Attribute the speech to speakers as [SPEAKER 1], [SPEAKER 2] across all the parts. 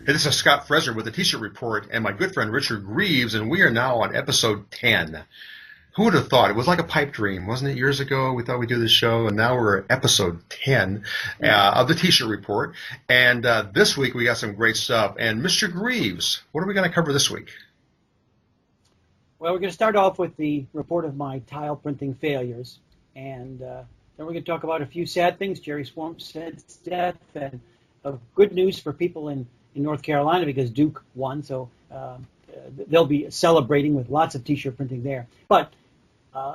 [SPEAKER 1] Hey, this is Scott Fresener with the T-shirt report and my good friend Richard Greaves, and we are now on episode 10. Who would have thought? It was like a pipe dream, wasn't it? Years ago, we thought we'd do this show, and now we're at episode 10 of the T-shirt report. And this week we got some great stuff. And Mr. Greaves, what are we going to cover this week?
[SPEAKER 2] Well, we're going to start off with the report of my tile printing failures, and then we're going to talk about a few sad things. Jerry Swarmstead's death, and good news for people in North Carolina because Duke won, so they'll be celebrating with lots of T-shirt printing there. But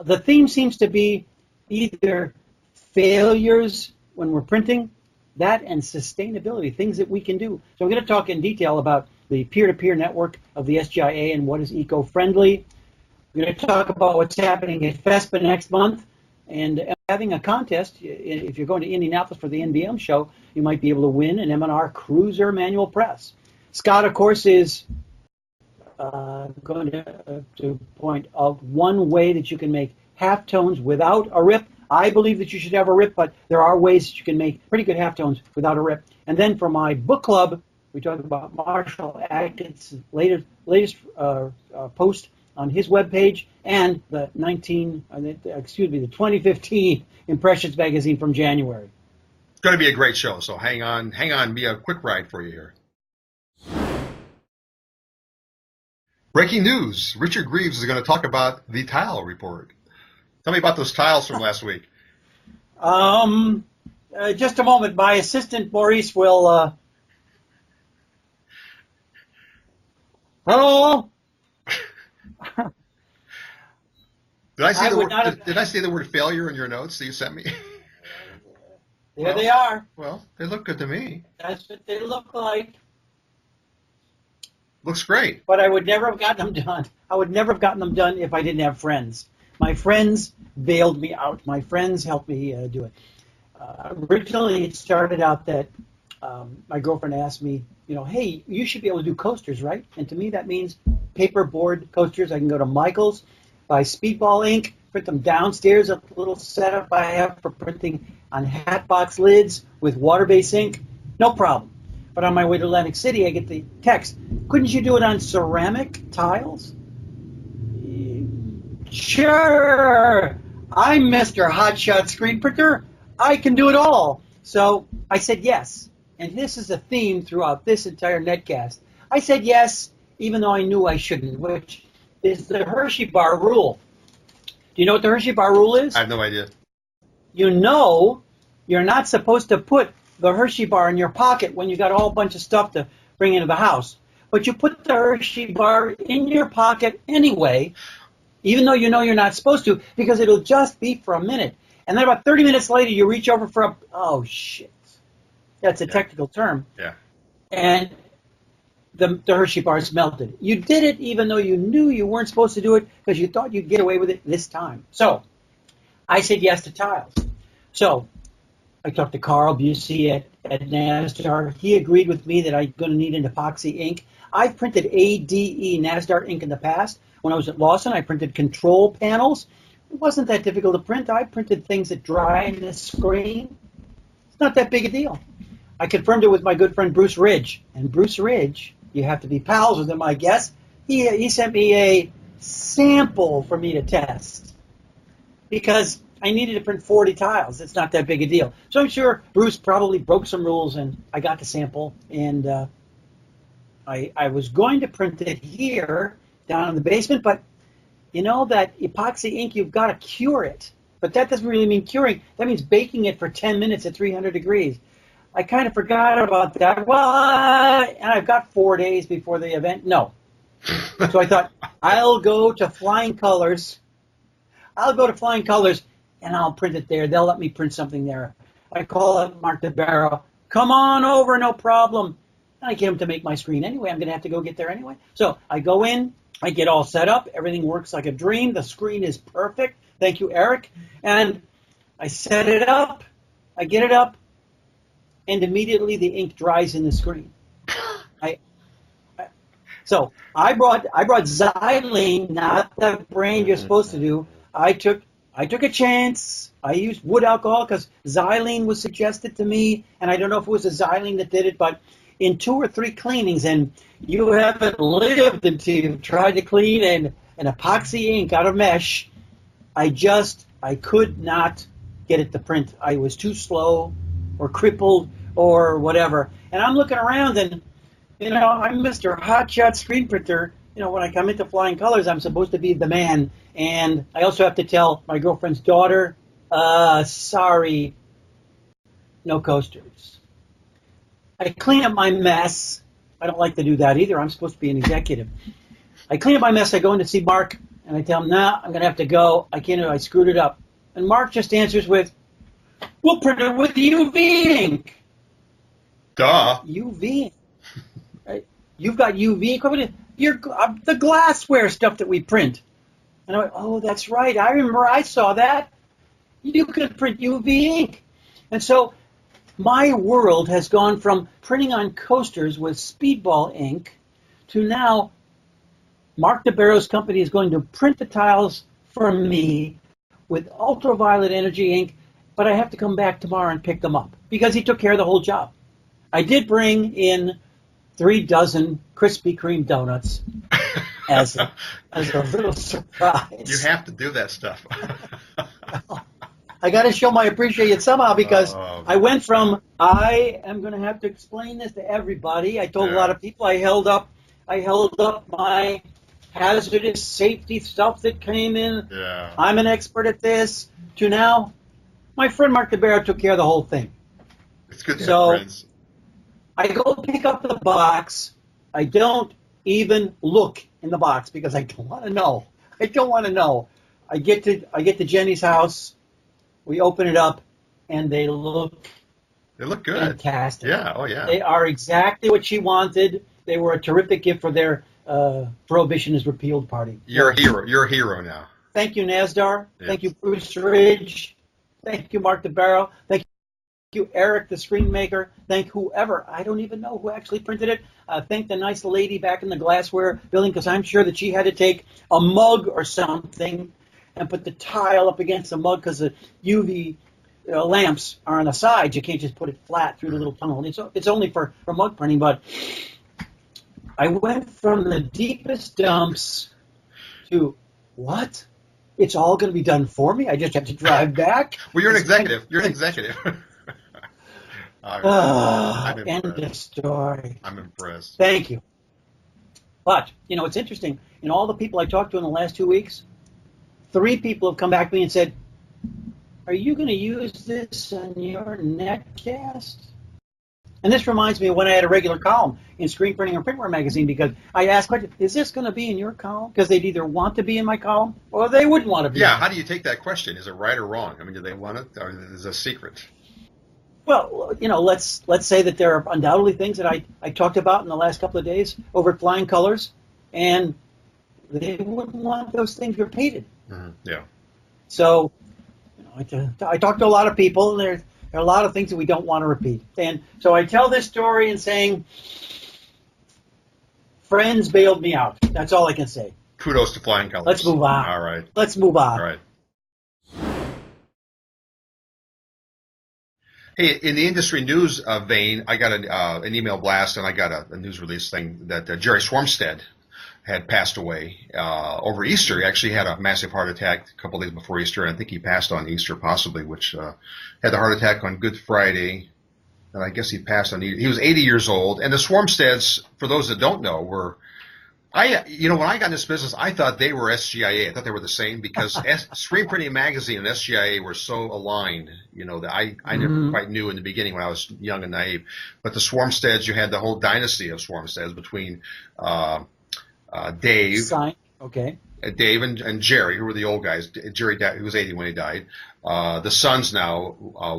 [SPEAKER 2] the theme seems to be either failures when we're printing, that and sustainability, things that we can do. So I'm going to talk in detail about the peer-to-peer network of the SGIA and what is eco-friendly. We're going to talk about what's happening at FESPA next month, and having a contest. If you're going to Indianapolis for the NBM show, you might be able to win an M&R Cruiser manual press. Scott, of course, is going to point out one way that you can make halftones without a rip. I believe that you should have a rip, but there are ways that you can make pretty good halftones without a rip. And then for my book club, we talk about Marshal Atkinsons' latest post on his webpage and the 2015 Impressions magazine from January.
[SPEAKER 1] It's going to be a great show, so hang on, be a quick ride for you here. Breaking news, Richard Greaves is going to talk about the tile report. Tell me about those tiles from last week.
[SPEAKER 2] Just a moment. My assistant, Maurice, will... Hello?
[SPEAKER 1] Did I say the word failure in your notes that you sent me?
[SPEAKER 2] There they are.
[SPEAKER 1] Well, they look good to me.
[SPEAKER 2] That's what they look like.
[SPEAKER 1] Looks great.
[SPEAKER 2] But I would never have gotten them done. I would never have gotten them done if I didn't have friends. My friends bailed me out. My friends helped me do it. Originally, it started out that my girlfriend asked me, hey, you should be able to do coasters, right? And to me, that means paperboard coasters. I can go to Michael's, buy Speedball ink, print them downstairs, a little setup I have for printing on hat box lids with water-based ink. No problem. But on my way to Atlantic City, I get the text, couldn't you do it on ceramic tiles? Sure. I'm Mr. Hotshot Screen Printer. I can do it all. So I said yes. And this is a theme throughout this entire netcast. I said yes, even though I knew I shouldn't, which is the Hershey bar rule. Do you know what the Hershey bar rule is?
[SPEAKER 1] I have no idea.
[SPEAKER 2] You know you're not supposed to put the Hershey bar in your pocket when you got a whole bunch of stuff to bring into the house. But you put the Hershey bar in your pocket anyway, even though you know you're not supposed to, because it'll just be for a minute. And then about 30 minutes later, you reach over for oh, shit. That's a technical term.
[SPEAKER 1] Yeah.
[SPEAKER 2] And the Hershey bars melted. You did it even though you knew you weren't supposed to do it because you thought you'd get away with it this time. So I said yes to tiles. So I talked to Carl Busey at NASDAR. He agreed with me that I'm going to need an epoxy ink. I've printed ADE NASDAR ink in the past. When I was at Lawson, I printed control panels. It wasn't that difficult to print. I printed things that dry in the screen. It's not that big a deal. I confirmed it with my good friend Bruce Ridge. And Bruce Ridge, you have to be pals with him, I guess. He sent me a sample for me to test because I needed to print 40 tiles. It's not that big a deal. So I'm sure Bruce probably broke some rules, and I got the sample. And I was going to print it here down in the basement, but you know that epoxy ink, you've got to cure it. But that doesn't really mean curing. That means baking it for 10 minutes at 300 degrees. I kind of forgot about that. Well, and I've got 4 days before the event. No. So I thought, I'll go to Flying Colors. And I'll print it there. They'll let me print something there. I call up Mark DeBarrow. Come on over, no problem. And I get him to make my screen anyway. I'm going to have to go get there anyway. So I go in. I get all set up. Everything works like a dream. The screen is perfect. Thank you, Eric. And I set it up. I get it up. And immediately the ink dries in the screen. So I brought xylene, not the brand you're supposed to do. I took a chance. I used wood alcohol because xylene was suggested to me, and I don't know if it was the xylene that did it, but in 2 or 3 cleanings, and you haven't lived until you've tried to clean an epoxy ink out of mesh. I could not get it to print. I was too slow or crippled or whatever. And I'm looking around, and, I'm Mr. Hotshot Screen Printer. When I come into Flying Colors, I'm supposed to be the man. And I also have to tell my girlfriend's daughter, sorry, no coasters. I clean up my mess. I don't like to do that either. I'm supposed to be an executive. I clean up my mess. I go in to see Mark, and I tell him, nah, I'm going to have to go. I can't do it. I screwed it up. And Mark just answers with, we'll print it with UV ink.
[SPEAKER 1] Duh.
[SPEAKER 2] UV ink. Right? You've got UV ink. The glassware stuff that we print. And I went, oh, that's right. I remember I saw that. You could print UV ink. And so my world has gone from printing on coasters with speedball ink to now Mark DeBarrow's company is going to print the tiles for me with ultraviolet energy ink, but I have to come back tomorrow and pick them up because he took care of the whole job. I did bring in 3 dozen Krispy Kreme donuts as a little surprise.
[SPEAKER 1] You have to do that stuff.
[SPEAKER 2] I got to show my appreciation somehow because I went from I am going to have to explain this to everybody. I told a lot of people. I held up my hazardous safety stuff that came in.
[SPEAKER 1] Yeah.
[SPEAKER 2] I'm an expert at this. To now, my friend Mark DeBarrow took care of the whole thing.
[SPEAKER 1] It's good to have friends.
[SPEAKER 2] I go pick up the box. I don't even look in the box because I don't want to know. I don't want to know. I get to Jenny's house. We open it up, and they look
[SPEAKER 1] good.
[SPEAKER 2] Fantastic.
[SPEAKER 1] Yeah. Oh, yeah.
[SPEAKER 2] They are exactly what she wanted. They were a terrific gift for their Prohibition is Repealed party.
[SPEAKER 1] You're a hero. You're a hero now.
[SPEAKER 2] Thank you, Nasdar. Yes. Thank you, Bruce Ridge. Thank you, Mark DeBarrow. Thank you, Eric, the screen maker. Thank whoever. I don't even know who actually printed it. Thank the nice lady back in the glassware building because I'm sure that she had to take a mug or something and put the tile up against the mug because the UV lamps are on the sides. You can't just put it flat through the little tunnel. It's only for mug printing, but I went from the deepest dumps to, what? It's all going to be done for me? I just have to drive back?
[SPEAKER 1] Well, you're an executive. You're an executive.
[SPEAKER 2] End of story.
[SPEAKER 1] I'm impressed.
[SPEAKER 2] Thank you. But, it's interesting. All the people I talked to in the last 2 weeks, 3 people have come back to me and said, are you going to use this on your netcast? And this reminds me of when I had a regular column in Screen Printing or Printwear magazine because I asked questions, is this going to be in your column? Because they'd either want to be in my column or they wouldn't want to be.
[SPEAKER 1] Yeah, how do you take that question? Is it right or wrong? I mean, do they want it or is it a secret?
[SPEAKER 2] Well, let's say that there are undoubtedly things that I talked about in the last couple of days over at Flying Colors, and they wouldn't want those things repeated.
[SPEAKER 1] Mm-hmm. Yeah.
[SPEAKER 2] So I talked to a lot of people, and there are a lot of things that we don't want to repeat. And so I tell this story in saying, friends bailed me out. That's all I can say.
[SPEAKER 1] Kudos to Flying Colors.
[SPEAKER 2] Let's move on.
[SPEAKER 1] All right.
[SPEAKER 2] Let's move on.
[SPEAKER 1] All right. Hey, in the industry news vein, I got an email blast, and I got a news release thing that Jerry Swarmstead had passed away over Easter. He actually had a massive heart attack a couple of days before Easter, and I think he passed on Easter possibly, which had the heart attack on Good Friday, and I guess he passed on. He was 80 years old, and the Swarmsteads, for those that don't know, were when I got in this business, I thought they were SGIA. I thought they were the same because Screen Printing Magazine and SGIA were so aligned, that I never quite knew in the beginning when I was young and naive. But the Swarmsteads, you had the whole dynasty of Swarmsteads between Dave.
[SPEAKER 2] Okay.
[SPEAKER 1] Dave and Jerry, who were the old guys. Jerry died, he was 80 when he died. The sons now,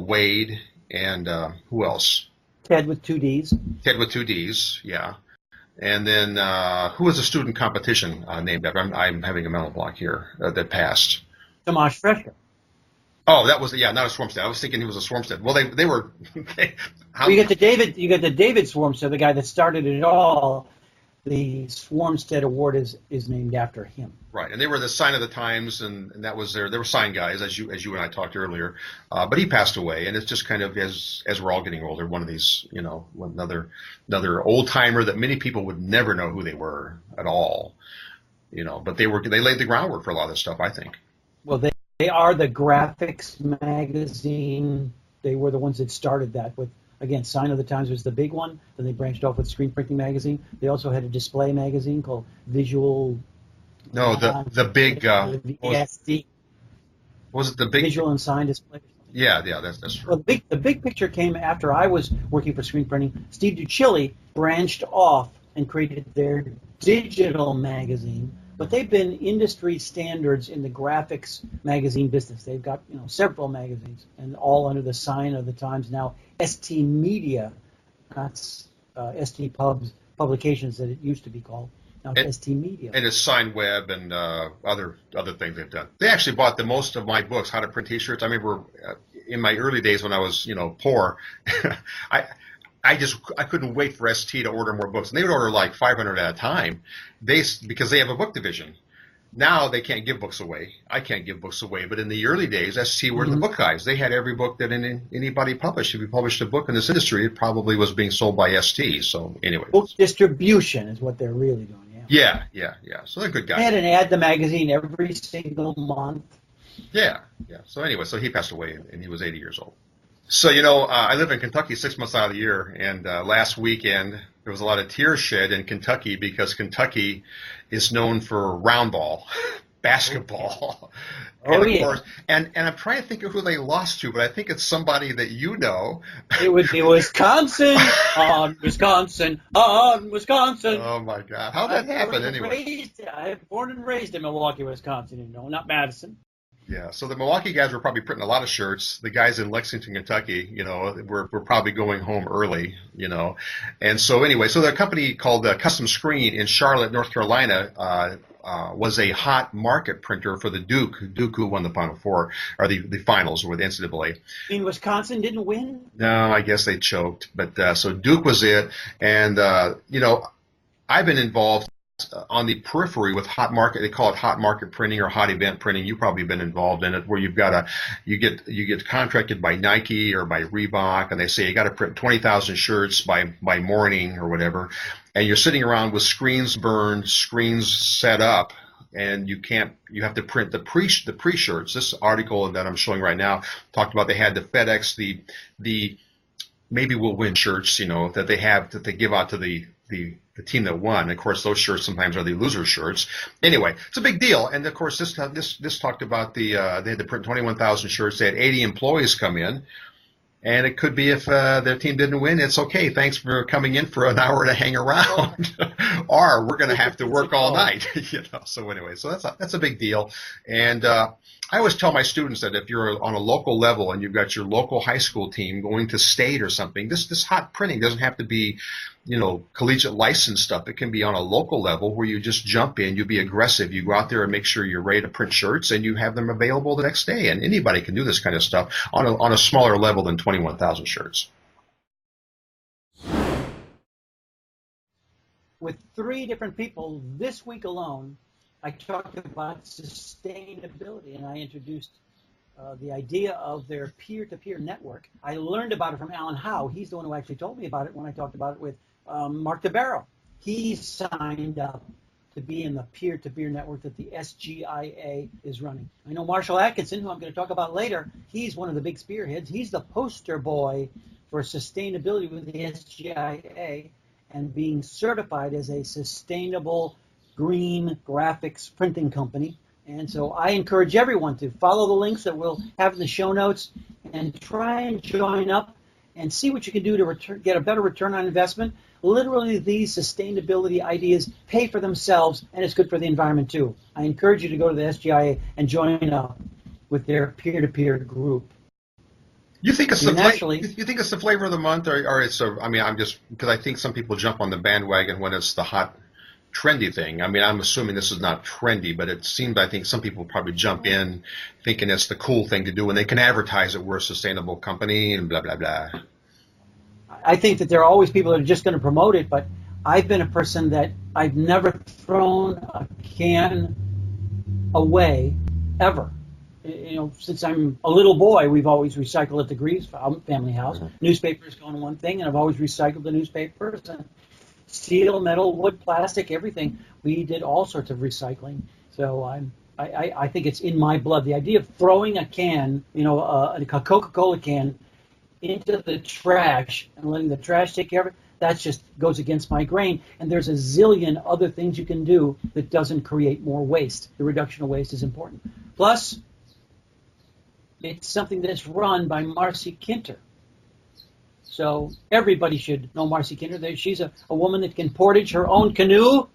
[SPEAKER 1] Wade and who else?
[SPEAKER 2] Ted with 2 Ds.
[SPEAKER 1] Ted with 2 Ds, yeah. And then who was the student competition named after? I'm having a mental block here that passed.
[SPEAKER 2] Tomasz Fresener.
[SPEAKER 1] Oh, that was not a Swarmstead. I was thinking he was a Swarmstead. Well, they were.
[SPEAKER 2] You get the David Swarmstead, the guy that started it all. the Swarmstead Award is named after him.
[SPEAKER 1] Right, and they were the sign of the times, and that was they were sign guys, as you and I talked earlier. But he passed away, and it's just kind of as we're all getting older, one of these, another old timer that many people would never know who they were at all, But they laid the groundwork for a lot of this stuff, I think.
[SPEAKER 2] Well, they are the graphics magazine. They were the ones that started that with. Again, Sign of the Times was the big one. Then they branched off with Screen Printing Magazine. They also had a display magazine called Visual.
[SPEAKER 1] No, the big.
[SPEAKER 2] VSD.
[SPEAKER 1] Was it the big
[SPEAKER 2] Visual and Sign Display?
[SPEAKER 1] Yeah, that's true.
[SPEAKER 2] Well, the big picture came after I was working for Screen Printing. Steve Ducilli branched off and created their digital magazine. But they've been industry standards in the graphics magazine business. They've got several magazines, and all under the Sign of the Times. Now, ST Media, that's ST Publications that it used to be called. Now it's ST Media. And
[SPEAKER 1] it's Sign Web and other things they've done. They actually bought the most of my books, How to Print T-shirts. I remember in my early days when I was poor, I couldn't wait for ST to order more books, and they would order like 500 at a time. Because they have a book division. Now they can't give books away. I can't give books away. But in the early days, ST were the book guys. They had every book that anybody published. If you published a book in this industry, it probably was being sold by ST. So anyway,
[SPEAKER 2] book distribution is what they're really doing.
[SPEAKER 1] Yeah. So they're good guys.
[SPEAKER 2] They had an ad in the magazine every single month.
[SPEAKER 1] Yeah. So anyway, so he passed away, and he was 80 years old. So, I live in Kentucky 6 months out of the year, and last weekend there was a lot of tears shed in Kentucky because Kentucky is known for round ball, basketball. And of course, and I'm trying to think of who they lost to, but I think it's somebody that you know.
[SPEAKER 2] It would be Wisconsin, on Wisconsin, on Wisconsin.
[SPEAKER 1] Oh, my God. How'd that happen anyway?
[SPEAKER 2] I was born and raised in Milwaukee, Wisconsin, not Madison.
[SPEAKER 1] Yeah, so the Milwaukee guys were probably printing a lot of shirts. The guys in Lexington, Kentucky, were probably going home early, And so anyway, so the company called Custom Screen in Charlotte, North Carolina, was a hot market printer for the Duke, who won the Final Four, or the finals with NCAA.
[SPEAKER 2] In Wisconsin didn't win?
[SPEAKER 1] No, I guess they choked. But so Duke was it. And, I've been involved on the periphery with hot market. They call it hot market printing or hot event printing. You've probably been involved in it, where you get contracted by Nike or by Reebok, and they say you got to print 20,000 shirts by morning or whatever, and you're sitting around with screens burned, screens set up, and you have to print the pre-shirts. This article that I'm showing right now talked about they had to FedEx the maybe we'll win shirts, that they give out to the team that won. Of course, those shirts sometimes are the loser shirts. Anyway, it's a big deal. And of course, this talked about they had to print 21,000 shirts. They had 80 employees come in, and it could be if their team didn't win, it's okay. Thanks for coming in for an hour to hang around, or we're going to have to work all night. So anyway, so that's a big deal. And I always tell my students that if you're on a local level and you've got your local high school team going to state or something, this hot printing doesn't have to be collegiate license stuff. It can be on a local level where you just jump in, you be aggressive, you go out there and make sure you're ready to print shirts, and you have them available the next day. And anybody can do this kind of stuff on a smaller level than 21,000 shirts.
[SPEAKER 2] With 3 different people this week alone, I talked about sustainability, and I introduced the idea of their peer-to-peer network. I learned about it from Alan Howe. He's the one who actually told me about it when I talked about it with Mark DeBarrow. He signed up to be in the peer-to-peer network that the SGIA is running. I know Marshal Atkinson, who I'm going to talk about later, he's one of the big spearheads. He's the poster boy for sustainability with the SGIA and being certified as a sustainable green graphics printing company. And so I encourage everyone to follow the links that we'll have in the show notes and try and join up and see what you can do to get a better return on investment. Literally, these sustainability ideas pay for themselves, and it's good for the environment too. I encourage you to go to the SGIA and join up with their peer-to-peer group.
[SPEAKER 1] You think it's the flavor of the month, or it's I'm just because I think some people jump on the bandwagon when it's the hot trendy thing. I'm assuming this is not trendy, but it seems, I think some people probably jump in thinking it's the cool thing to do, and they can advertise that we're a sustainable company and blah, blah, blah.
[SPEAKER 2] I think that there are always people that are just going to promote it, but I've been a person that I've never thrown a can away, ever. Since I'm a little boy, we've always recycled at the Greaves family house. Newspapers going one thing, and I've always recycled the newspapers. And steel, metal, wood, plastic, everything. We did all sorts of recycling. So I think it's in my blood. The idea of throwing a can, a Coca-Cola can, into the trash and letting the trash take care of it, that just goes against my grain. And there's a zillion other things you can do that doesn't create more waste. The reduction of waste is important. Plus, it's something that's run by Marcy Kinter. So everybody should know Marcy Kinter. She's a woman that can portage her own canoe.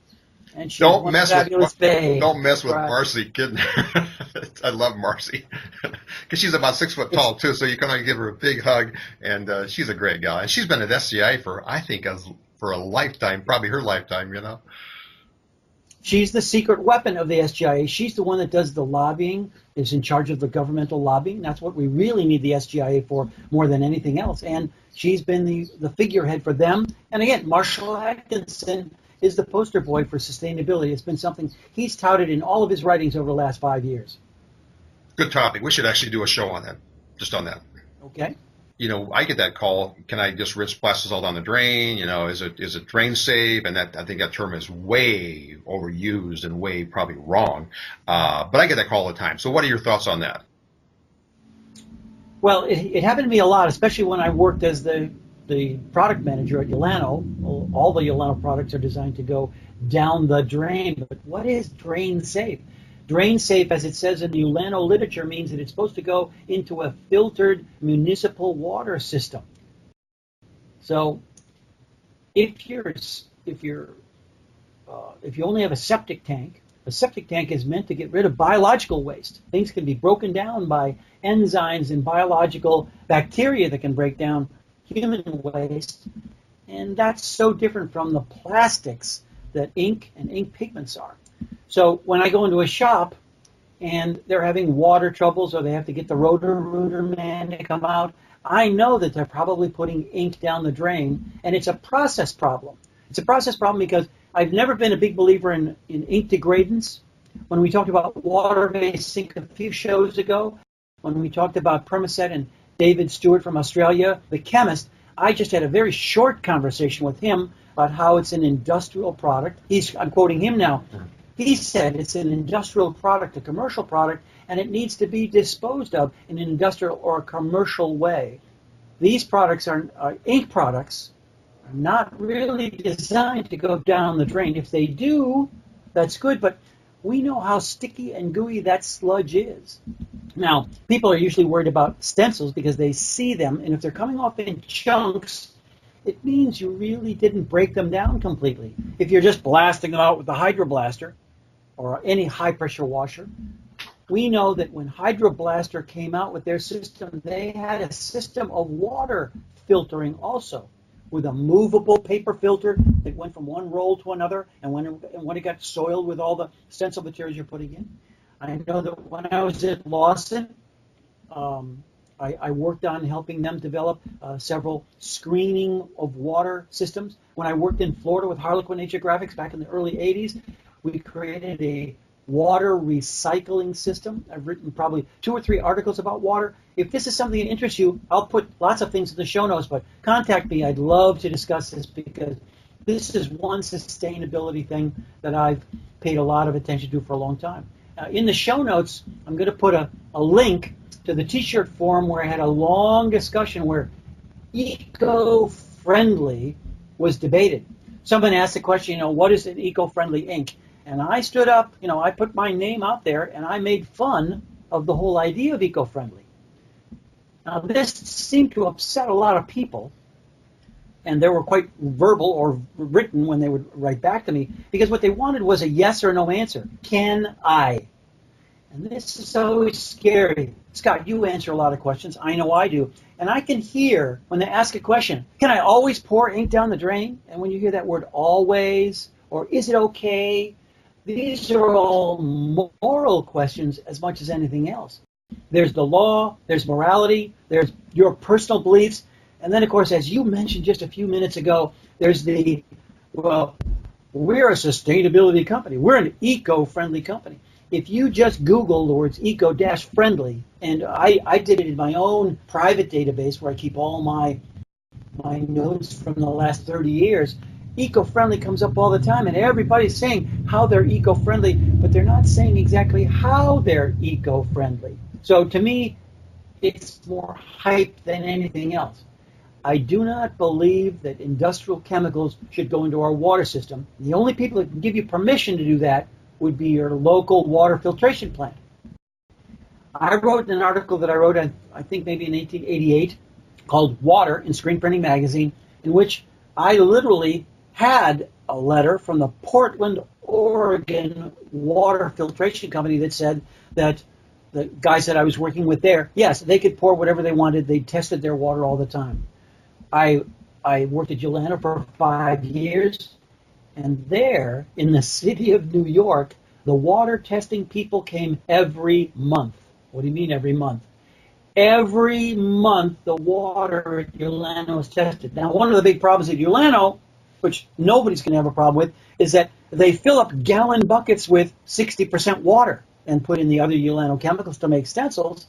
[SPEAKER 2] And she's
[SPEAKER 1] Don't mess with
[SPEAKER 2] Right.
[SPEAKER 1] Marcy Kinter. I love Marcy because she's about 6 foot tall too. So you can give her a big hug, and she's a great gal. And she's been at SCI for for a lifetime, probably her lifetime.
[SPEAKER 2] She's the secret weapon of the SGIA. She's the one that does the lobbying, is in charge of the governmental lobbying. That's what we really need the SGIA for more than anything else. And she's been the figurehead for them. And again, Marshal Atkinson is the poster boy for sustainability. It's been something he's touted in all of his writings over the last 5 years.
[SPEAKER 1] Good topic. We should actually do a show on that, just on that.
[SPEAKER 2] Okay.
[SPEAKER 1] I get that call. Can I just rinse plastic all down the drain? Is it drain safe? And I think that term is way overused and way probably wrong. But I get that call all the time. So what are your thoughts on that?
[SPEAKER 2] Well, it happened to me a lot, especially when I worked as the product manager at Ulano. Well, all the Ulano products are designed to go down the drain. But what is drain safe? Drain safe, as it says in the Ulano literature, means that it's supposed to go into a filtered municipal water system. So, if you only have a septic tank is meant to get rid of biological waste. Things can be broken down by enzymes and biological bacteria that can break down human waste, and that's so different from the plastics that ink and ink pigments are. So when I go into a shop and they're having water troubles or they have to get the Roto-Rooter man to come out, I know that they're probably putting ink down the drain, and it's a process problem. It's a process problem because I've never been a big believer in ink degradants. When we talked about water-based ink a few shows ago, when we talked about Permaset and David Stewart from Australia, the chemist, I just had a very short conversation with him about how it's an industrial product. I'm quoting him now. He said it's an industrial product, a commercial product, and it needs to be disposed of in an industrial or a commercial way. These products ink products, are not really designed to go down the drain. If they do, that's good, but we know how sticky and gooey that sludge is. Now, people are usually worried about stencils because they see them, and if they're coming off in chunks, it means you really didn't break them down completely. If you're just blasting them out with the Hydro Blaster or any high-pressure washer, we know that when Hydro Blaster came out with their system, they had a system of water filtering also, with a movable paper filter that went from one roll to another, and when it got soiled with all the stencil materials you're putting in. I know that when I was at Lawson, I worked on helping them develop several screening of water systems. When I worked in Florida with Harlequin Nature Graphics back in the early 80s, we created a water recycling system. I've written probably 2 or 3 articles about water. If this is something that interests you, I'll put lots of things in the show notes, but contact me. I'd love to discuss this because this is one sustainability thing that I've paid a lot of attention to for a long time. In the show notes, I'm going to put a link to the T-shirt forum where I had a long discussion where eco-friendly was debated. Someone asked the question, what is an eco-friendly ink? And I stood up, I put my name out there, and I made fun of the whole idea of eco-friendly. Now, this seemed to upset a lot of people, and they were quite verbal or written when they would write back to me, because what they wanted was a yes or no answer. Can I? And this is always scary. Scott, you answer a lot of questions. I know I do. And I can hear when they ask a question, can I always pour ink down the drain? And when you hear that word always, or is it okay? These are all moral questions as much as anything else. There's the law, there's morality, there's your personal beliefs, and then, of course, as you mentioned just a few minutes ago, there's the, we're a sustainability company. We're an eco-friendly company. If you just Google the words eco-friendly, and I did it in my own private database where I keep all my notes from the last 30 years, eco-friendly comes up all the time, and everybody's saying how they're eco-friendly, but they're not saying exactly how they're eco-friendly. So to me, it's more hype than anything else. I do not believe that industrial chemicals should go into our water system. The only people that can give you permission to do that would be your local water filtration plant. I wrote an article that I wrote, I think maybe in 1888, called Water in Screen Printing Magazine, in which I literally had a letter from the Portland, Oregon water filtration company that said that the guys that I was working with there, yes, they could pour whatever they wanted. They tested their water all the time. I worked at Yolanda for 5 years, and there in the city of New York, the water testing people came every month. What do you mean every month? Every month the water at Yolanda was tested. Now, one of the big problems at Yolanda, which nobody's going to have a problem with, is that they fill up gallon buckets with 60% water and put in the other Yolanda chemicals to make stencils,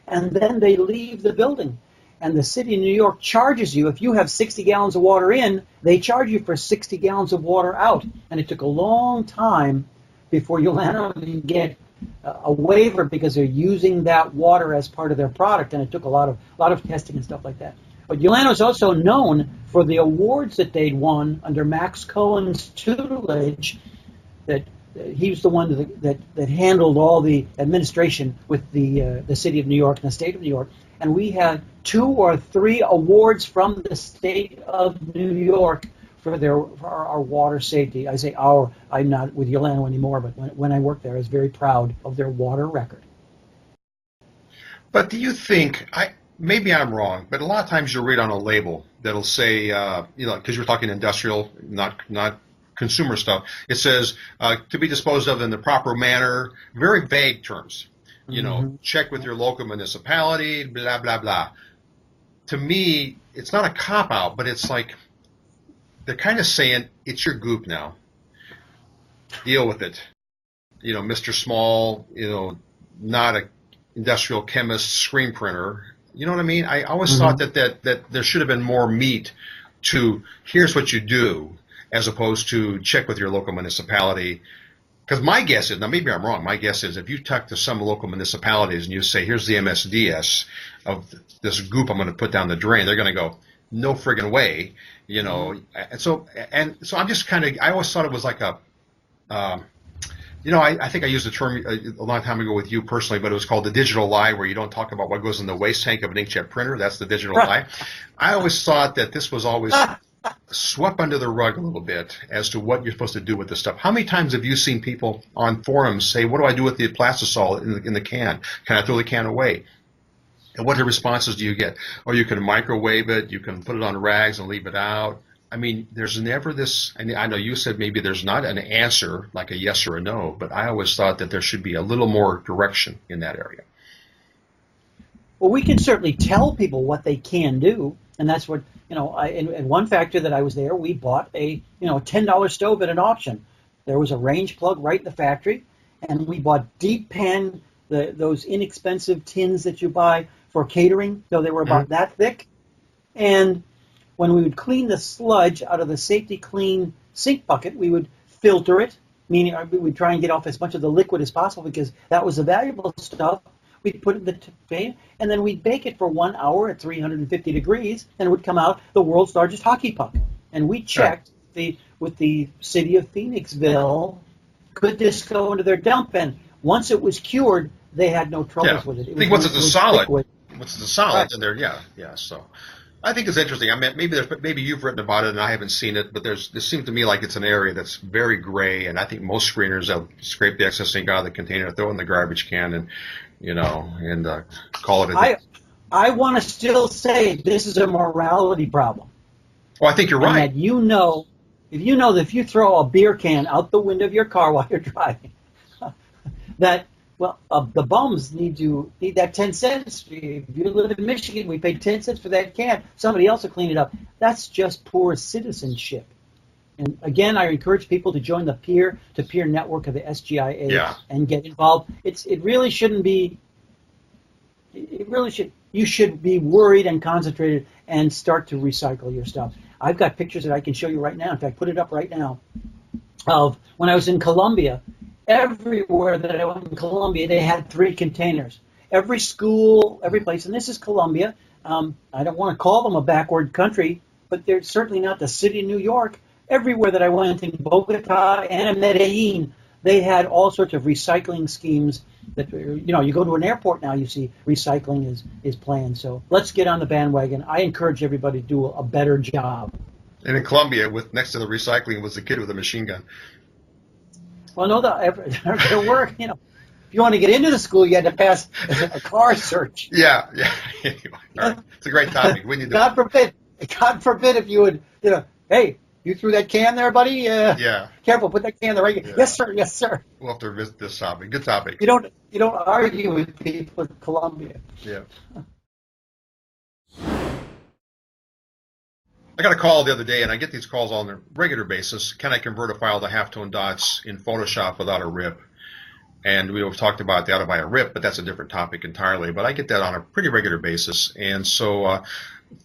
[SPEAKER 2] and then they leave the building. And the city of New York charges you. If you have 60 gallons of water in, they charge you for 60 gallons of water out. And it took a long time before Yolanda could get a waiver because they're using that water as part of their product, and it took a lot of testing and stuff like that. But Yolanda is also known for the awards that they'd won under Max Cohen's tutelage. That he was the one that handled all the administration with the city of New York and the state of New York. And we had 2 or 3 awards from the state of New York for our water safety. I say our, I'm not with Yolanda anymore, but when I worked there, I was very proud of their water record.
[SPEAKER 1] But do you think, maybe I'm wrong, but a lot of times you'll read on a label that'll say, because you're talking industrial, not consumer stuff, it says to be disposed of in the proper manner, very vague terms. Check with your local municipality, blah, blah, blah. To me, it's not a cop-out, but it's like they're kind of saying, it's your goop now. Deal with it. Mr. Small, not a industrial chemist, screen printer. You know what I mean? I always thought that there should have been more meat to here's what you do as opposed to check with your local municipality. Because my guess is, now maybe I'm wrong, my guess is if you talk to some local municipalities and you say, here's the MSDS of this goop I'm going to put down the drain, they're going to go, no friggin' way, And so I'm just kind of, I always thought it was like I think I used the term a long time ago with you personally, but it was called the digital lie, where you don't talk about what goes in the waste tank of an inkjet printer. That's the digital lie. I always thought that this was always swept under the rug a little bit as to what you're supposed to do with this stuff. How many times have you seen people on forums say, what do I do with the plastisol in the can? Can I throw the can away? And what responses do you get? Oh, you can microwave it, you can put it on rags and leave it out. I mean, there's never this, and I know you said maybe there's not an answer, like a yes or a no, but I always thought that there should be a little more direction in that area.
[SPEAKER 2] Well, we can certainly tell people what they can do, and that's what, in one factory that I was there, we bought a $10 stove at an auction. There was a range plug right in the factory, and we bought deep pan, those inexpensive tins that you buy for catering, so they were about that thick. And when we would clean the sludge out of the Safety Clean sink bucket, we would filter it, meaning we would try and get off as much of the liquid as possible because that was the valuable stuff. We'd put it in the pan, and then we'd bake it for 1 hour at 350 degrees, and it would come out the world's largest hockey puck. And we checked with the city of Phoenixville, could this go into their dump? And once it was cured, they had no troubles with it.
[SPEAKER 1] I think once it's a solid,
[SPEAKER 2] liquid.
[SPEAKER 1] Once it's a solid, then there, so. I think it's interesting. I mean, maybe you've written about it and I haven't seen it, but this seems to me like it's an area that's very gray, and I think most screeners will scrape the excess ink out of the container, throw it in the garbage can, and call it a day.
[SPEAKER 2] I want to still say this is a morality problem.
[SPEAKER 1] Oh, I think you're right.
[SPEAKER 2] And that if you throw a beer can out the window of your car while you're driving, that the bums need that 10 cents. If you live in Michigan, we pay 10 cents for that can. Somebody else will clean it up. That's just poor citizenship. And again, I encourage people to join the peer-to-peer network of the SGIA
[SPEAKER 1] Yeah.
[SPEAKER 2] and get involved. It really shouldn't be. It really should. You should be worried and concentrated and start to recycle your stuff. I've got pictures that I can show you right now. In fact, put it up right now. Of when I was in Colombia, everywhere that I went in Colombia, they had 3 containers. Every school, every place, and this is Colombia. I don't want to call them a backward country, but they're certainly not the city of New York. Everywhere that I went in Bogota and in Medellin, they had all sorts of recycling schemes that, you go to an airport now, you see recycling is planned. So let's get on the bandwagon. I encourage everybody to do a better job.
[SPEAKER 1] And in Colombia, next to the recycling was the kid with a machine gun.
[SPEAKER 2] Well, no, there were, if you want to get into the school, you had to pass a car search.
[SPEAKER 1] Yeah. Anyway, all right. It's a great topic. We need to.
[SPEAKER 2] God forbid if you would, hey, you threw that can there, buddy?
[SPEAKER 1] Yeah.
[SPEAKER 2] Careful, put that can in the right.
[SPEAKER 1] Yeah.
[SPEAKER 2] Yes, sir.
[SPEAKER 1] We'll have to visit this topic. Good topic.
[SPEAKER 2] You don't argue with people in Colombia.
[SPEAKER 1] Yeah. I got a call the other day, and I get these calls on a regular basis. Can I convert a file to halftone dots in Photoshop without a rip? And we've talked about that by a rip, but that's a different topic entirely. But I get that on a pretty regular basis. And so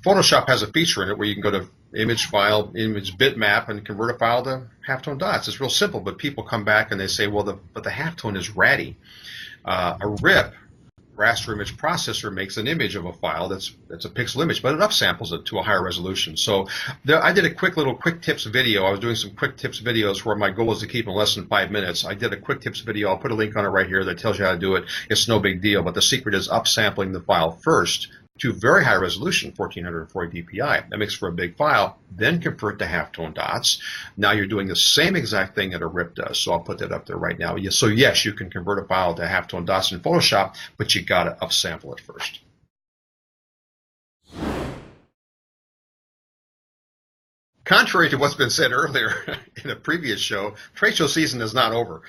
[SPEAKER 1] Photoshop has a feature in it where you can go to image file, image bitmap, and convert a file to halftone dots. It's real simple, but people come back and they say, well, but the halftone is ratty. A rip, raster image processor, makes an image of a file that's a pixel image, but it upsamples it to a higher resolution. So I did a quick tips video. I was doing some quick tips videos where my goal is to keep in less than 5 minutes. I did a quick tips video. I'll put a link on it right here that tells you how to do it. It's no big deal, but the secret is upsampling the file first to very high resolution, 1440 dpi. That makes for a big file. Then convert to halftone dots. Now you're doing the same exact thing that a rip does. So I'll put that up there right now. So yes, you can convert a file to halftone dots in Photoshop, but you got to upsample it first. Contrary to what's been said earlier in a previous show, trade show season is not over.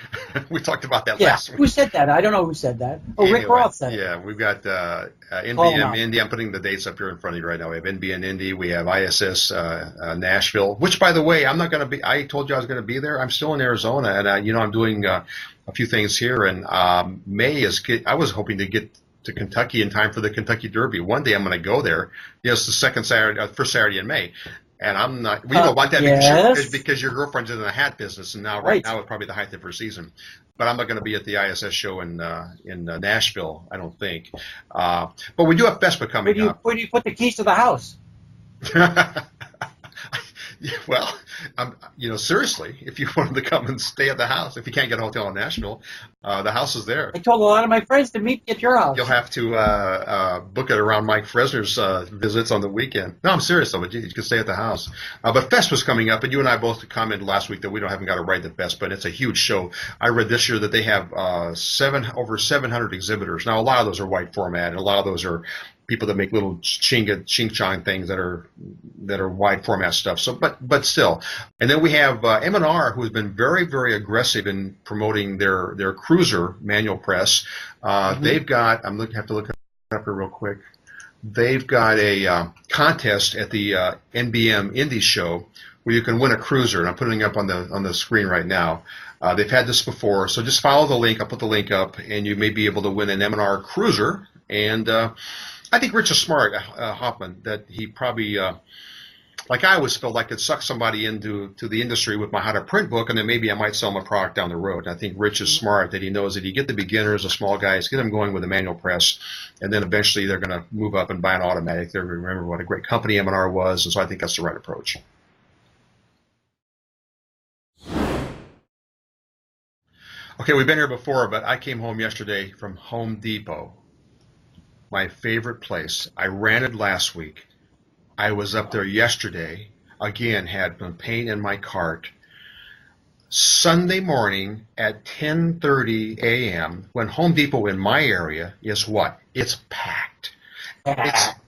[SPEAKER 1] We talked about that last week.
[SPEAKER 2] Who said that? I don't know who said that. Oh, anyway, Rick Roth said it.
[SPEAKER 1] Yeah, we've got NBM Indy. I'm putting the dates up here in front of you right now. We have NBM Indy. We have ISS Nashville, which, by the way, I'm not going to be. I told you I was going to be there. I'm still in Arizona, and I'm doing a few things here. And May is. I was hoping to get to Kentucky in time for the Kentucky Derby. One day I'm going to go there. It's the first Saturday in May. And I'm not. We don't want that because your girlfriend's in the hat business, and now right now it's probably the height of her season. But I'm not going to be at the ISS show in Nashville, I don't think. But we do have FESPA coming up.
[SPEAKER 2] Where do you put the keys to the house?
[SPEAKER 1] Well, seriously, if you wanted to come and stay at the house, if you can't get a hotel in Nashville, the house is there.
[SPEAKER 2] I told a lot of my friends to meet me at your house.
[SPEAKER 1] You'll have to book it around Mike Fresener's visits on the weekend. No, I'm serious, though, but you can stay at the house. But Fest was coming up, and you and I both commented last week that we haven't got it right at Fest, but it's a huge show. I read this year that they have over 700 exhibitors. Now, a lot of those are white format, and a lot of those are people that make little ching-chong things that are wide format stuff. So, but still. And then we have M&R, who has been very, very aggressive in promoting their cruiser manual press. They've got. Have to look it up here real quick. They've got a contest at the NBM Indy show where you can win a cruiser, and I'm putting it up on the screen right now. They've had this before, so just follow the link. I'll put the link up, and you may be able to win an M&R cruiser. And I think Rich is smart, Hoffman, that he probably, like I always felt, I could suck somebody into the industry with my how to print book, and then maybe I might sell them a product down the road. And I think Rich is smart that he knows that you get the beginners, the small guys, get them going with a manual press, and then eventually they're going to move up and buy an automatic. They're going to remember what a great company M&R was, and so I think that's the right approach. Okay, we've been here before, but I came home yesterday from Home Depot. My favorite place. I ranted last week. I was up there yesterday. Again, had some paint in my cart. Sunday morning at 10:30 a.m. when Home Depot in my area is what? It's packed.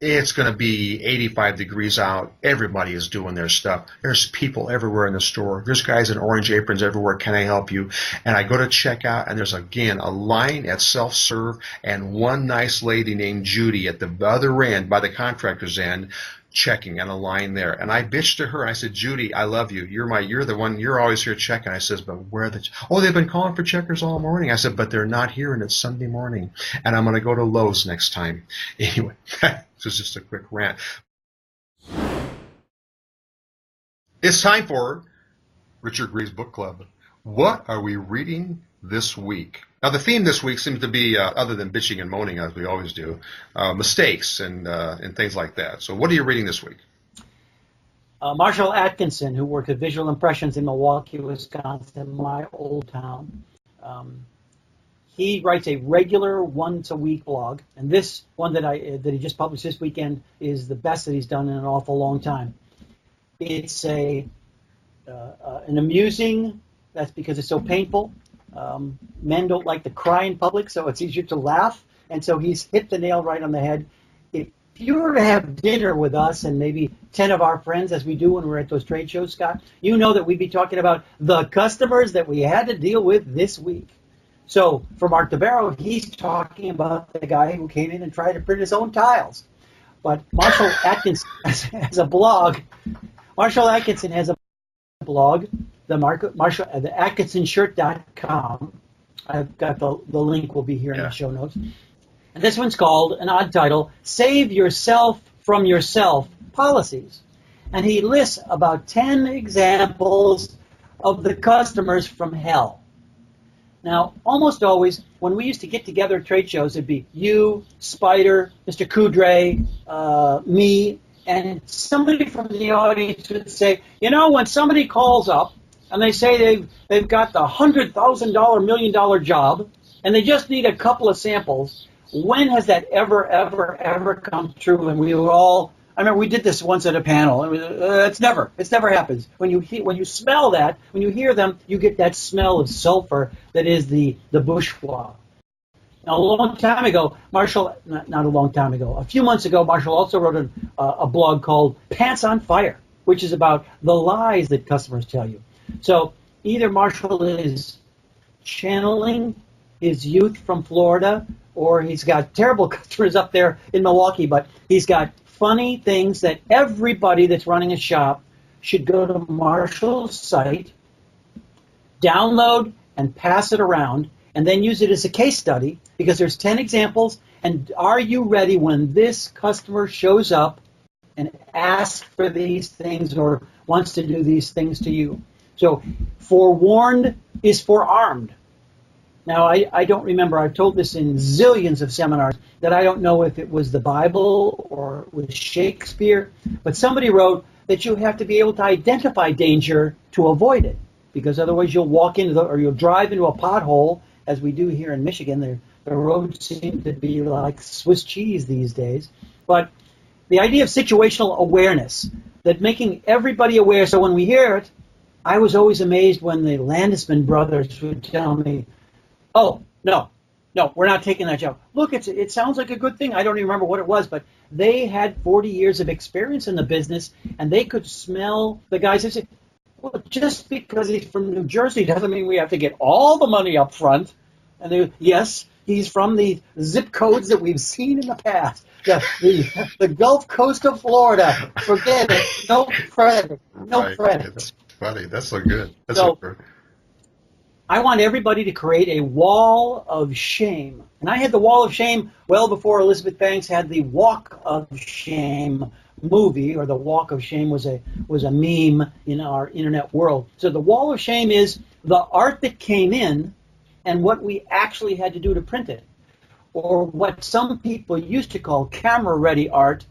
[SPEAKER 1] It's going to be 85 degrees out. Everybody is doing their stuff. There's people everywhere in the store. There's guys in orange aprons everywhere. Can I help you? And I go to check out, and there's, again, a line at self-serve and one nice lady named Judy at the other end, by the contractor's end, checking and a line there. And I bitched to her. I said, Judy, I love you. You're the one. You're always here checking. I says, but where are the? Oh, they've been calling for checkers all morning. I said, but they're not here, and it's Sunday morning, and I'm going to go to Lowe's next time. Anyway, this was just a quick rant. It's time for Richard Greaves Book Club. What are we reading this week? Now, the theme this week seems to be, other than bitching and moaning, as we always do, mistakes and things like that. So what are you reading this week?
[SPEAKER 2] Marshal Atkinson, who worked at Visual Impressions in Milwaukee, Wisconsin, my old town. He writes a regular once-a-week blog, and this one that he just published this weekend is the best that he's done in an awful long time. It's an amusing, that's because it's so painful. Men don't like to cry in public, so it's easier to laugh, and so he's hit the nail right on the head. If you were to have dinner with us and maybe 10 of our friends, as we do when we're at those trade shows, Scott, you know that we'd be talking about the customers that we had to deal with this week. So for Mark DeBarrow, he's talking about the guy who came in and tried to print his own tiles. But Marshall Atkinson has a blog. Marshall Atkinson has a blog, the AtkinsonShirt.com. I've got the link will be here in the show notes. And this one's called, an odd title, Save Yourself from Yourself Policies. And he lists about 10 examples of the customers from hell. Now, almost always, when we used to get together at trade shows, it'd be you, Spider, Mr. Kudre, me, and somebody from the audience would say, you know, when somebody calls up and they say they've got the $100,000, $1 million job and they just need a couple of samples, when has that ever come true? And we were all, I remember we did this once at a panel. It never happens. When you smell that, when you hear them, you get that smell of sulfur that is the bourgeois. Now, a long time ago, Marshall, not a long time ago, a few months ago, Marshall also wrote a blog called Pants on Fire, which is about the lies that customers tell you. So either Marshall is channeling his youth from Florida, or he's got terrible customers up there in Milwaukee, but he's got funny things that everybody that's running a shop should go to Marshall's site, download, and pass it around, and then use it as a case study, because there's 10 examples, and are you ready when this customer shows up and asks for these things or wants to do these things to you? So forewarned is forearmed. Now, I don't remember, I've told this in zillions of seminars, that I don't know if it was the Bible or it was Shakespeare, but somebody wrote that you have to be able to identify danger to avoid it, because otherwise you'll walk into or you'll drive into a pothole, as we do here in Michigan. The roads seem to be like Swiss cheese these days. But the idea of situational awareness, that making everybody aware, so when we hear it, I was always amazed when the Landisman brothers would tell me, oh, no, we're not taking that job. Look, it sounds like a good thing. I don't even remember what it was, but they had 40 years of experience in the business, and they could smell the guys. They said, well, just because he's from New Jersey doesn't mean we have to get all the money up front. And they, yes, he's from the zip codes that we've seen in the past. The Gulf Coast of Florida. Forget it. No credit. No credit.
[SPEAKER 1] That's funny. That's so good. That's
[SPEAKER 2] so
[SPEAKER 1] good.
[SPEAKER 2] I want everybody to create a wall of shame. And I had the wall of shame well before Elizabeth Banks had the Walk of Shame movie, or the Walk of Shame was a meme in our internet world. So the wall of shame is the art that came in and what we actually had to do to print it, or what some people used to call camera-ready art,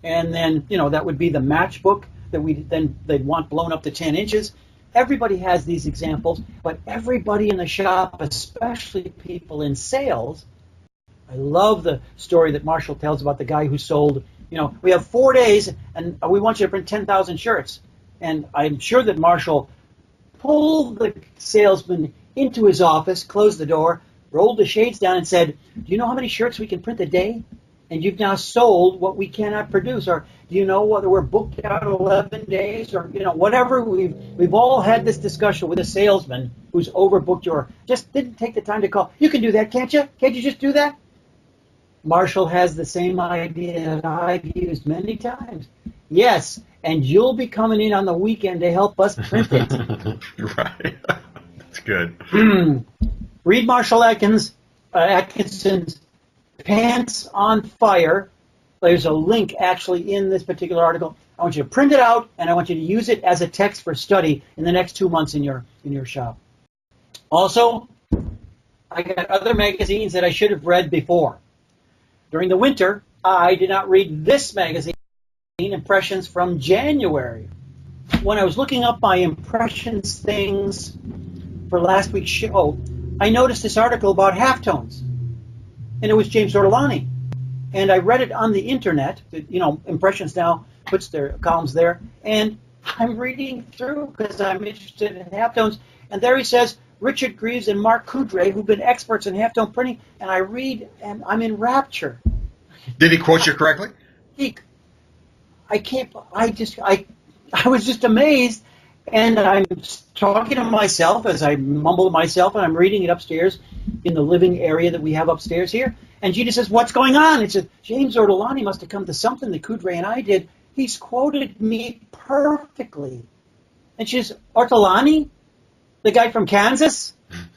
[SPEAKER 2] and then, that would be the matchbook that they'd want blown up to 10 inches. Everybody has these examples, but everybody in the shop, especially people in sales, I love the story that Marshall tells about the guy who sold, we have 4 days, and we want you to print 10,000 shirts. And I'm sure that Marshall pulled the salesman into his office, closed the door, rolled the shades down, and said, do you know how many shirts we can print a day? And you've now sold what we cannot produce. Or do you know whether we're booked out 11 days? Or, whatever. We've all had this discussion with a salesman who's overbooked or just didn't take the time to call. You can do that, can't you? Can't you just do that? Marshall has the same idea that I've used many times. Yes, and you'll be coming in on the weekend to help us print it.
[SPEAKER 1] Right. That's good.
[SPEAKER 2] Read Marshal Atkinsons' Pants on Fire. There's a link actually in this particular article. I want you to print it out, and I want you to use it as a text for study in the next 2 months in your shop. Also, I got other magazines that I should have read before. During the winter, I did not read this magazine, Impressions from January. When I was looking up my impressions things for last week's show, I noticed this article about halftones, and it was James Ortolani. And I read it on the internet. You know, Impressions now puts their columns there, and I'm reading through because I'm interested in halftones. And there he says, Richard Greaves and Mark Coudray, who've been experts in halftone printing, and I read, and I'm in rapture.
[SPEAKER 1] Did he quote you correctly?
[SPEAKER 2] I was just amazed, and I'm talking to myself as I mumble to myself, and I'm reading it upstairs in the living area that we have upstairs here. And Gina says, "What's going on?" It says, "James Ortolani must have come to something that Coudray and I did. He's quoted me perfectly." And she says, "Ortolani? The guy from Kansas?"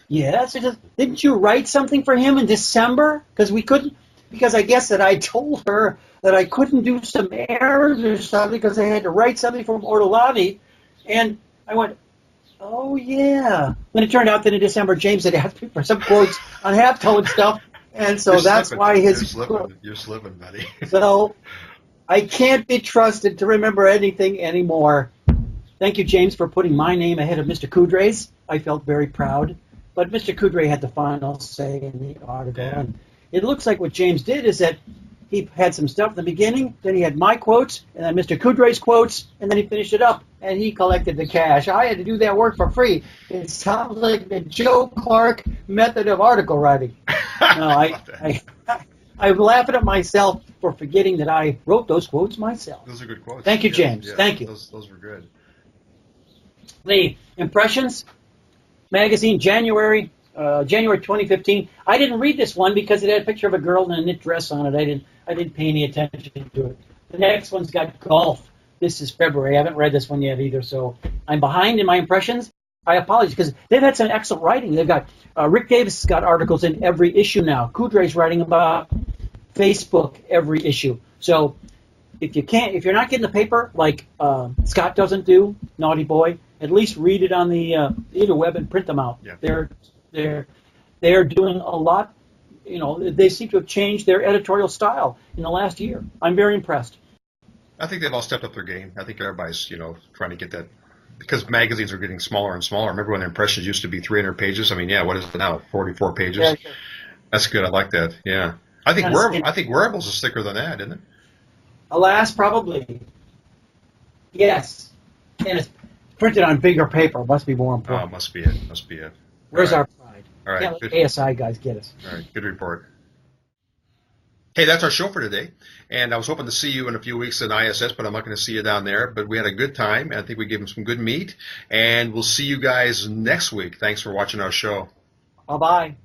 [SPEAKER 2] "Yes." She says, "Didn't you write something for him in December? Because I guess that I told her that I couldn't do some errors or something because I had to write something from Ortolani." And I went, "Oh, yeah." Then it turned out that in December, James had asked me for some quotes on halftone stuff. And so that's why
[SPEAKER 1] You're slipping, buddy.
[SPEAKER 2] So I can't be trusted to remember anything anymore. Thank you, James, for putting my name ahead of Mr. Coudray's. I felt very proud. But Mr. Coudray had the final say in the article.
[SPEAKER 1] Yeah.
[SPEAKER 2] And it looks like what James did is that he had some stuff in the beginning, then he had my quotes, and then Mr. Coudray's quotes, and then he finished it up, and he collected the cash. I had to do that work for free. It sounds like the Joe Clark method of article writing. No, I'm laughing at myself for forgetting that I wrote those quotes myself.
[SPEAKER 1] Those are good quotes.
[SPEAKER 2] Thank you, James.
[SPEAKER 1] Yeah,
[SPEAKER 2] Thank you.
[SPEAKER 1] Those were good.
[SPEAKER 2] The Impressions magazine, January 2015. I didn't read this one because it had a picture of a girl in a knit dress on it. I didn't pay any attention to it. The next one's got golf. This is February. I haven't read this one yet either, so I'm behind in my impressions. I apologize because they've had some excellent writing. They've got Rick Davis has got articles in every issue now. Coudray's writing about Facebook every issue. So if you're not getting the paper like Scott doesn't do, naughty boy, at least read it on the interweb and print them out.
[SPEAKER 1] Yeah.
[SPEAKER 2] They're doing a lot. You know, they seem to have changed their editorial style in the last year. I'm very impressed.
[SPEAKER 1] I think they've all stepped up their game. I think everybody's, trying to get that, because magazines are getting smaller and smaller. Remember when Impressions used to be 300 pages? I mean, yeah, what is it now? 44 pages?
[SPEAKER 2] Yeah, sure.
[SPEAKER 1] That's good. I like that. Yeah. I think Wearables is thicker than that, isn't it?
[SPEAKER 2] Alas, probably. Yes. And it's printed on bigger paper. Must be more important.
[SPEAKER 1] Oh, must be it.
[SPEAKER 2] Where's our pride?
[SPEAKER 1] All right.
[SPEAKER 2] Yeah, let ASI guys get us.
[SPEAKER 1] All right. Good report. Hey, that's our show for today. And I was hoping to see you in a few weeks at ISS, but I'm not going to see you down there. But we had a good time. I think we gave them some good meat. And we'll see you guys next week. Thanks for watching our show.
[SPEAKER 2] Bye-bye.